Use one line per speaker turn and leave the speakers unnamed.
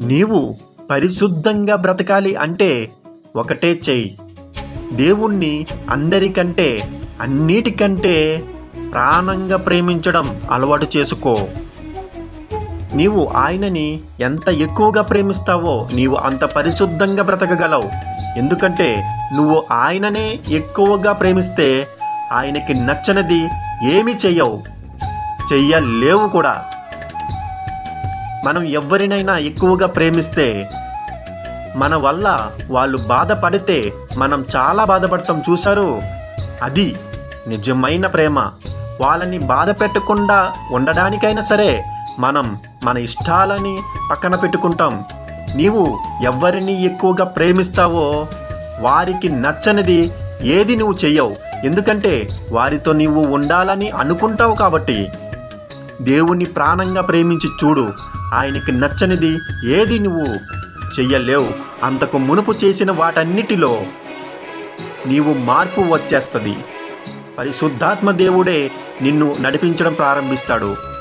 నీవు పరిశుద్ధంగా బ్రతకాలి అంటే ఒకటే చెయ్యి. దేవుణ్ణి అందరికంటే అన్నిటికంటే ప్రాణంగా ప్రేమించడం అలవాటు చేసుకో. నీవు ఆయనని ఎంత ఎక్కువగా ప్రేమిస్తావో నీవు అంత పరిశుద్ధంగా బ్రతకగలవు. ఎందుకంటే నువ్వు ఆయననే ఎక్కువగా ప్రేమిస్తే ఆయనకి నచ్చనిది ఏమీ చెయ్యలేవు కూడా. మనం ఎవరినైనా ఎక్కువగా ప్రేమిస్తే మన వల్ల వాళ్ళు బాధపడితే మనం చాలా బాధపడతాం. చూసారు, అది నిజమైన ప్రేమ. వాళ్ళని బాధ పెట్టకుండా ఉండడానికైనా సరే మనం మన ఇష్టాలని పక్కన పెట్టుకుంటాం. నీవు ఎవరిని ఎక్కువగా ప్రేమిస్తావో వారికి నచ్చనిది ఏది నువ్వు చెయ్యవు. ఎందుకంటే వారితో నీవు ఉండాలని అనుకుంటావు కాబట్టి. దేవుని ప్రాణంగా ప్రేమించి చూడు, ఆయనకి నచ్చనిది ఏది నువ్వు చెయ్యలేవు. అంతకు మునుపు చేసిన వాటన్నిటిలో నీవు మార్పు వచ్చేస్తుంది. పరిశుద్ధాత్మ దేవుడే నిన్ను నడిపించడం ప్రారంభిస్తాడు.